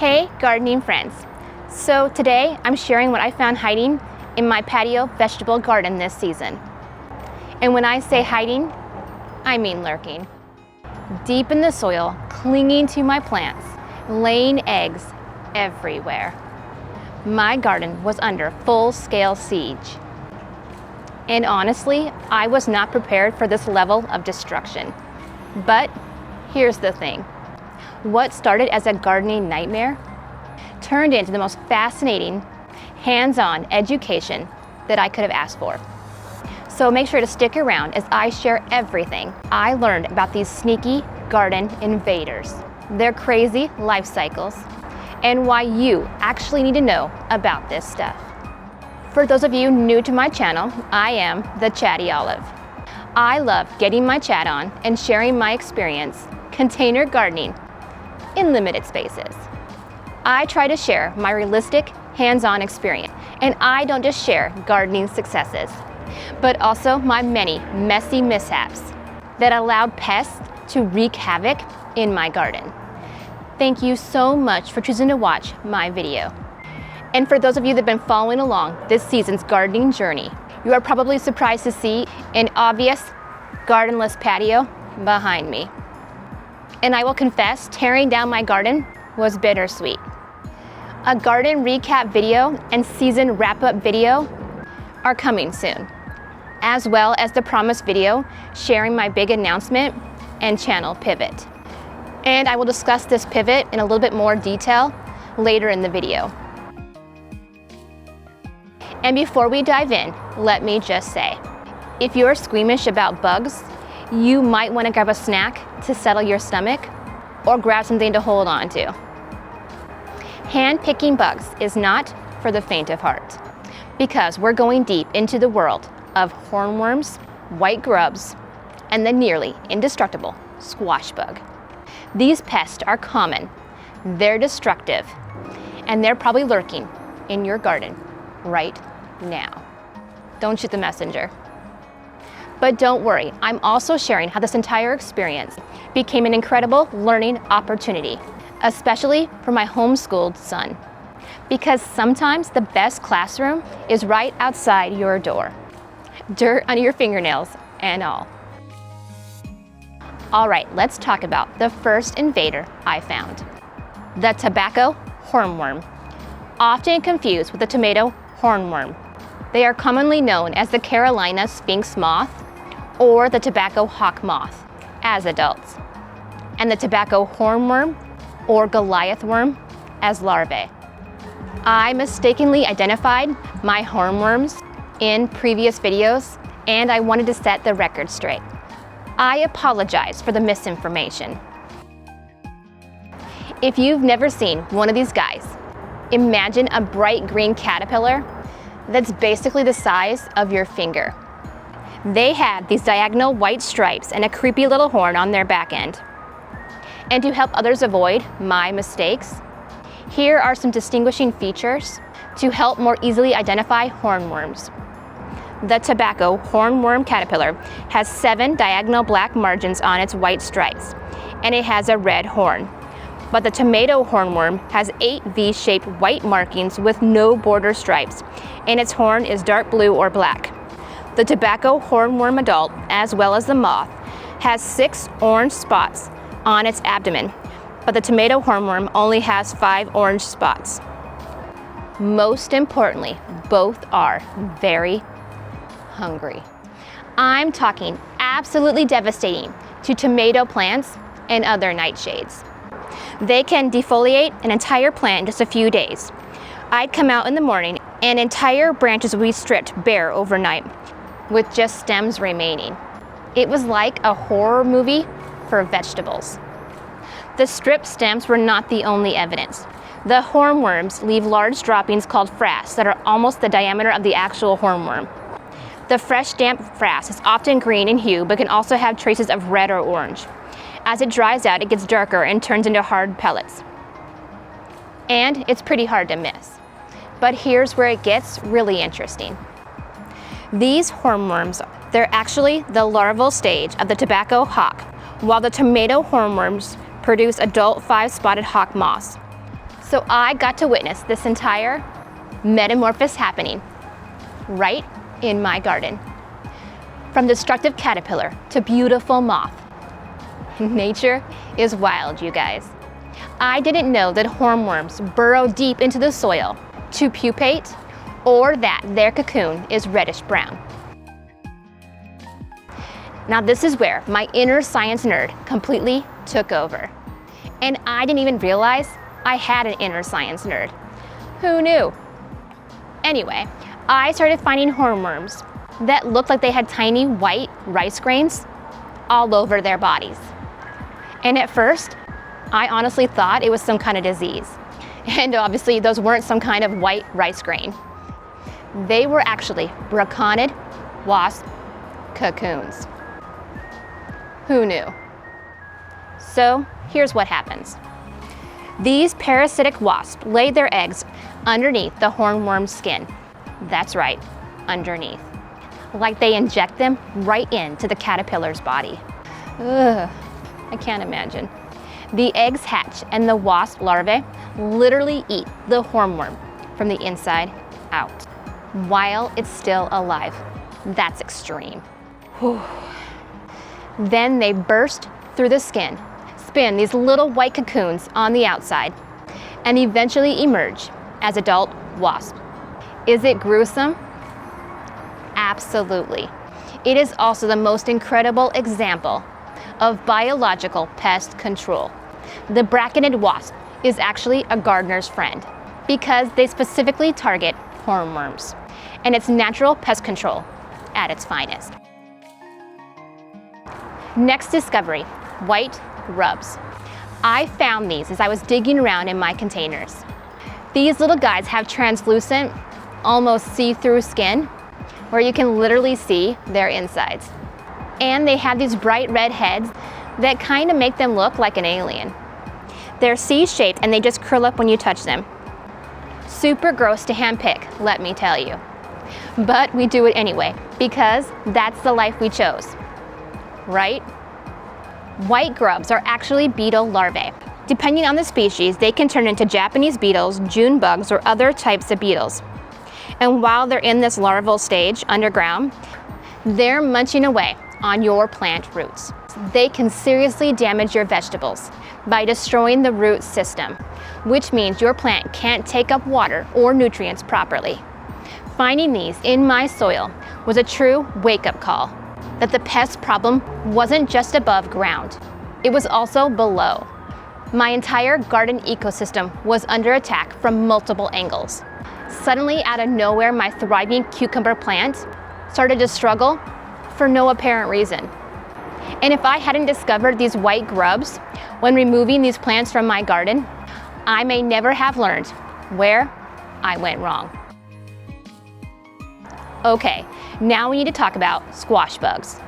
Hey gardening friends. So today I'm sharing what I found hiding in my patio vegetable garden this season. And when I say hiding, I mean lurking. Deep in the soil, clinging to my plants, laying eggs everywhere. My garden was under full-scale siege. And honestly, I was not prepared for this level of destruction. But here's the thing. What started as a gardening nightmare turned into the most fascinating, hands-on education that I could have asked for. So make sure to stick around as I share everything I learned about these sneaky garden invaders, their crazy life cycles, and why you actually need to know about this stuff. For those of you new to my channel, I am the Chatty Olive. I love getting my chat on and sharing my experience container gardening in limited spaces. I try to share my realistic, hands-on experience, and I don't just share gardening successes, but also my many messy mishaps that allowed pests to wreak havoc in my garden. Thank you so much for choosing to watch my video. And for those of you that have been following along this season's gardening journey, you are probably surprised to see an obvious gardenless patio behind me. And I will confess, tearing down my garden was bittersweet. A garden recap video and season wrap-up video are coming soon, as well as the promised video sharing my big announcement and channel pivot. And I will discuss this pivot in a little bit more detail later in the video. And before we dive in, let me just say, if you're squeamish about bugs, you might want to grab a snack to settle your stomach or grab something to hold on to. Hand-picking bugs is not for the faint of heart because we're going deep into the world of hornworms, white grubs, and the nearly indestructible squash bug. These pests are common, they're destructive, and they're probably lurking in your garden right now. Don't shoot the messenger. But don't worry, I'm also sharing how this entire experience became an incredible learning opportunity, especially for my homeschooled son. Because sometimes the best classroom is right outside your door. Dirt under your fingernails and all. All right, let's talk about the first invader I found. The tobacco hornworm, often confused with the tomato hornworm. They are commonly known as the Carolina sphinx moth or the tobacco hawk moth as adults, and the tobacco hornworm or Goliath worm as larvae. I mistakenly identified my hornworms in previous videos, and I wanted to set the record straight. I apologize for the misinformation. If you've never seen one of these guys, imagine a bright green caterpillar that's basically the size of your finger. They had these diagonal white stripes and a creepy little horn on their back end. And to help others avoid my mistakes, here are some distinguishing features to help more easily identify hornworms. The tobacco hornworm caterpillar has 7 diagonal black margins on its white stripes, and it has a red horn. But the tomato hornworm has 8 V-shaped white markings with no border stripes, and its horn is dark blue or black. The tobacco hornworm adult, as well as the moth, has 6 orange spots on its abdomen, but the tomato hornworm only has 5 orange spots. Most importantly, both are very hungry. I'm talking absolutely devastating to tomato plants and other nightshades. They can defoliate an entire plant in just a few days. I'd come out in the morning and entire branches would be stripped bare overnight, with just stems remaining. It was like a horror movie for vegetables. The stripped stems were not the only evidence. The hornworms leave large droppings called frass that are almost the diameter of the actual hornworm. The fresh, damp frass is often green in hue, but can also have traces of red or orange. As it dries out, it gets darker and turns into hard pellets. And it's pretty hard to miss. But here's where it gets really interesting. These hornworms, they're actually the larval stage of the tobacco hawk, while the tomato hornworms produce adult 5-spotted hawk moths. So I got to witness this entire metamorphosis happening right in my garden. From destructive caterpillar to beautiful moth. Nature is wild, you guys. I didn't know that hornworms burrow deep into the soil to pupate, or that their cocoon is reddish brown. Now this is where my inner science nerd completely took over. And I didn't even realize I had an inner science nerd. Who knew? Anyway, I started finding hornworms that looked like they had tiny white rice grains all over their bodies. And at first, I honestly thought it was some kind of disease. And obviously those weren't some kind of white rice grain. They were actually braconid wasp cocoons. Who knew? So here's what happens. These parasitic wasps lay their eggs underneath the hornworm's skin. That's right, underneath. Like they inject them right into the caterpillar's body. Ugh, I can't imagine. The eggs hatch and the wasp larvae literally eat the hornworm from the inside out while it's still alive. That's extreme. Whew. Then they burst through the skin, spin these little white cocoons on the outside, and eventually emerge as adult wasps. Is it gruesome? Absolutely. It is also the most incredible example of biological pest control. The braconid wasp is actually a gardener's friend because they specifically target hornworms, and it's natural pest control at its finest. Next discovery, white grubs. I found these as I was digging around in my containers. These little guys have translucent, almost see-through skin where you can literally see their insides. And they have these bright red heads that kind of make them look like an alien. They're C-shaped and they just curl up when you touch them. Super gross to handpick, let me tell you. But we do it anyway because that's the life we chose, right? White grubs are actually beetle larvae. Depending on the species, they can turn into Japanese beetles, June bugs, or other types of beetles. And while they're in this larval stage underground, they're munching away on your plant roots. They can seriously damage your vegetables by destroying the root system, which means your plant can't take up water or nutrients properly. Finding these in my soil was a true wake-up call that the pest problem wasn't just above ground, it was also below. My entire garden ecosystem was under attack from multiple angles. Suddenly, out of nowhere, my thriving cucumber plant started to struggle for no apparent reason. And if I hadn't discovered these white grubs when removing these plants from my garden, I may never have learned where I went wrong. Okay, now we need to talk about squash bugs.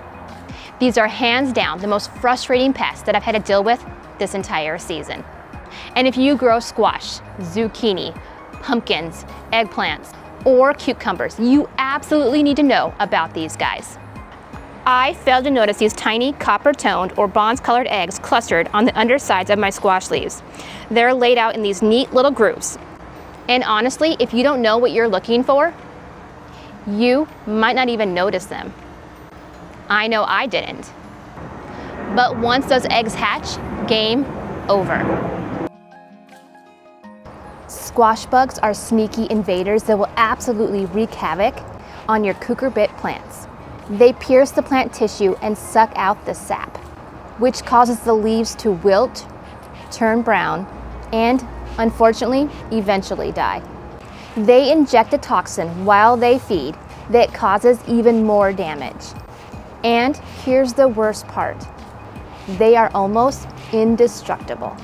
These are hands down the most frustrating pests that I've had to deal with this entire season. And if you grow squash, zucchini, pumpkins, eggplants, or cucumbers, you absolutely need to know about these guys. I failed to notice these tiny copper-toned or bronze-colored eggs clustered on the undersides of my squash leaves. They're laid out in these neat little grooves. And honestly, if you don't know what you're looking for, you might not even notice them. I know I didn't. But once those eggs hatch, game over. Squash bugs are sneaky invaders that will absolutely wreak havoc on your cucurbit plants. They pierce the plant tissue and suck out the sap, which causes the leaves to wilt, turn brown, and, unfortunately, eventually die. They inject a toxin while they feed that causes even more damage. And here's the worst part. They are almost indestructible.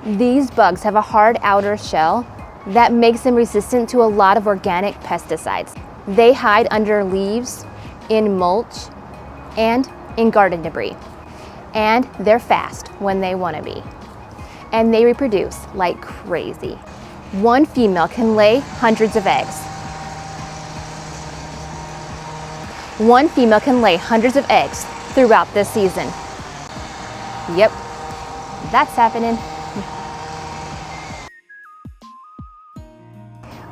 These bugs have a hard outer shell that makes them resistant to a lot of organic pesticides. They hide under leaves, in mulch, and in garden debris. And they're fast when they want to be. And they reproduce like crazy. One female can lay hundreds of eggs. One female can lay hundreds of eggs throughout this season. Yep, that's happening.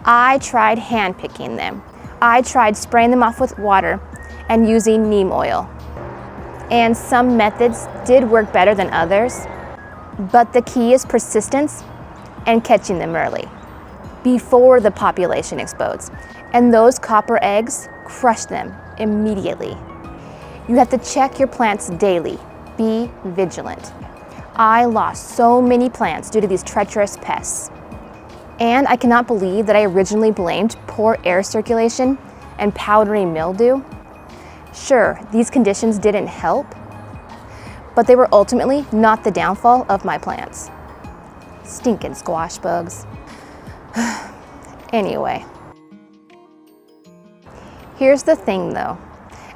I tried hand picking them. I tried spraying them off with water and using neem oil. And some methods did work better than others, but the key is persistence and catching them early, before the population explodes. And those copper eggs, crush them immediately. You have to check your plants daily. Be vigilant. I lost so many plants due to these treacherous pests. And I cannot believe that I originally blamed poor air circulation and powdery mildew. Sure, these conditions didn't help, but they were ultimately not the downfall of my plants. Stinking squash bugs. Anyway. Here's the thing though,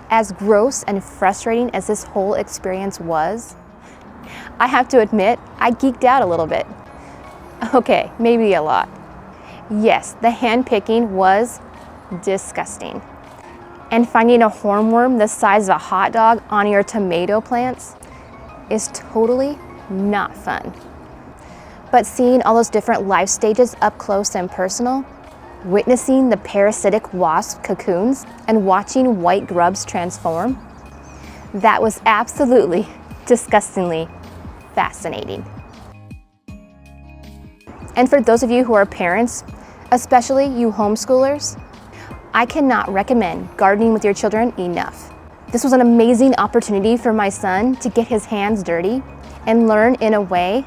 as gross and frustrating as this whole experience was, I have to admit, I geeked out a little bit. Okay, maybe a lot. Yes, the hand picking was disgusting. And finding a hornworm the size of a hot dog on your tomato plants is totally not fun. But seeing all those different life stages up close and personal, witnessing the parasitic wasp cocoons and watching white grubs transform, that was absolutely, disgustingly fascinating. And for those of you who are parents, especially you homeschoolers, I cannot recommend gardening with your children enough. This was an amazing opportunity for my son to get his hands dirty and learn in a way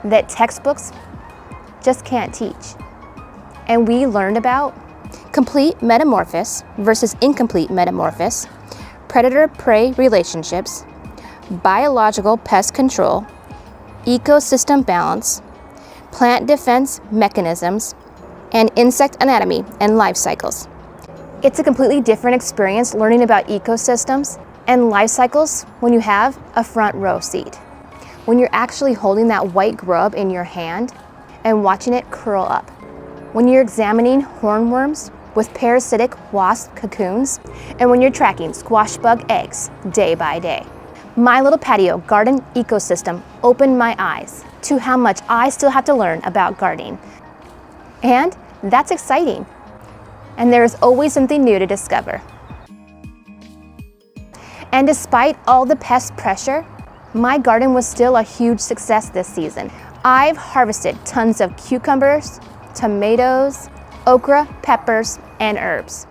that textbooks just can't teach. And we learned about complete metamorphosis versus incomplete metamorphosis, predator-prey relationships, biological pest control, ecosystem balance, plant defense mechanisms, and insect anatomy and life cycles. It's a completely different experience learning about ecosystems and life cycles when you have a front row seat. When you're actually holding that white grub in your hand and watching it curl up. When you're examining hornworms with parasitic wasp cocoons, and when you're tracking squash bug eggs day by day. My little patio garden ecosystem opened my eyes to how much I still have to learn about gardening. And that's exciting. And there is always something new to discover. And despite all the pest pressure, my garden was still a huge success this season. I've harvested tons of cucumbers, tomatoes, okra, peppers, and herbs.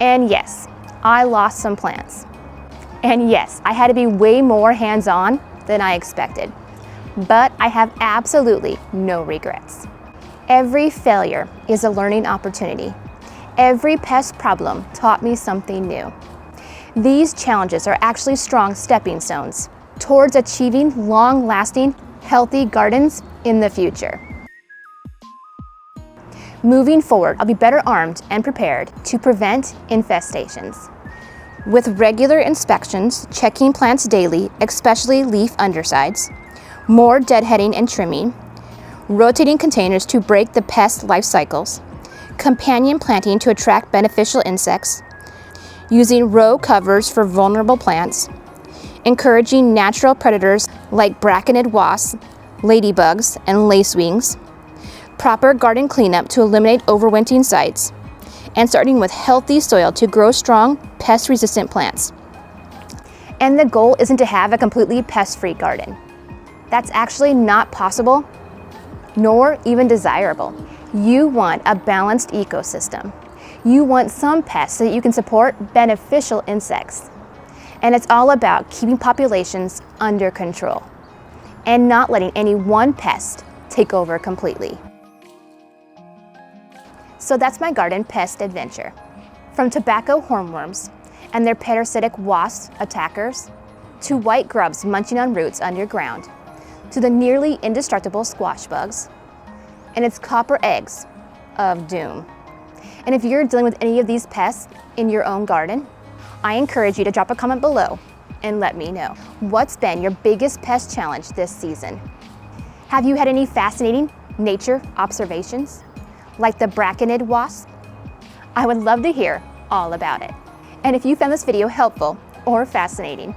And yes, I lost some plants. And yes, I had to be way more hands-on than I expected. But I have absolutely no regrets. Every failure is a learning opportunity. Every pest problem taught me something new. These challenges are actually strong stepping stones towards achieving long-lasting, healthy gardens in the future. Moving forward, I'll be better armed and prepared to prevent infestations. With regular inspections, checking plants daily, especially leaf undersides, more deadheading and trimming, rotating containers to break the pest life cycles, companion planting to attract beneficial insects, using row covers for vulnerable plants, encouraging natural predators like braconid wasps, ladybugs, and lacewings, proper garden cleanup to eliminate overwintering sites, and starting with healthy soil to grow strong, pest-resistant plants. And the goal isn't to have a completely pest-free garden. That's actually not possible, nor even desirable. You want a balanced ecosystem. You want some pests so that you can support beneficial insects. And it's all about keeping populations under control and not letting any one pest take over completely. So that's my garden pest adventure. From tobacco hornworms and their parasitic wasp attackers, to white grubs munching on roots underground, to the nearly indestructible squash bugs, and its copper eggs of doom. And if you're dealing with any of these pests in your own garden, I encourage you to drop a comment below and let me know. What's been your biggest pest challenge this season? Have you had any fascinating nature observations, like the braconid wasp? I would love to hear all about it. And if you found this video helpful or fascinating,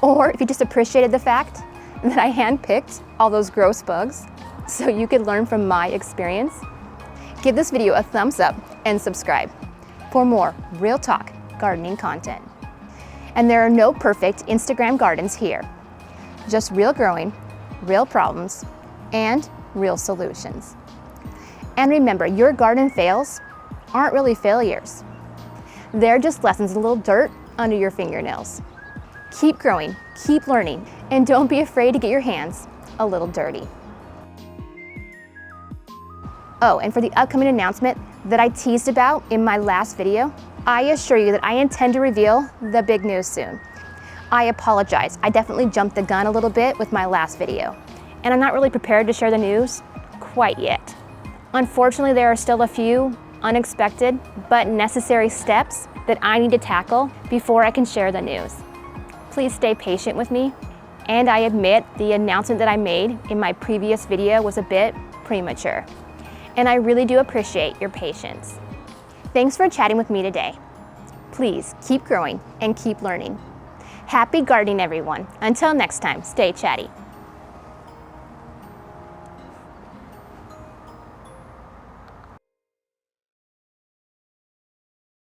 or if you just appreciated the fact that I handpicked all those gross bugs so you could learn from my experience, Give this video a thumbs up and subscribe for more real talk gardening content. And there are no perfect Instagram gardens here. Just real growing, real problems, and real solutions. And remember, your garden fails aren't really failures. They're just lessons in a little dirt under your fingernails. Keep growing, keep learning, and don't be afraid to get your hands a little dirty. Oh, and for the upcoming announcement that I teased about in my last video, I assure you that I intend to reveal the big news soon. I apologize, I definitely jumped the gun a little bit with my last video, and I'm not really prepared to share the news quite yet. Unfortunately, there are still a few unexpected but necessary steps that I need to tackle before I can share the news. Please stay patient with me, and I admit the announcement that I made in my previous video was a bit premature, and I really do appreciate your patience. Thanks for chatting with me today. Please keep growing and keep learning. Happy gardening, everyone. Until next time, stay chatty.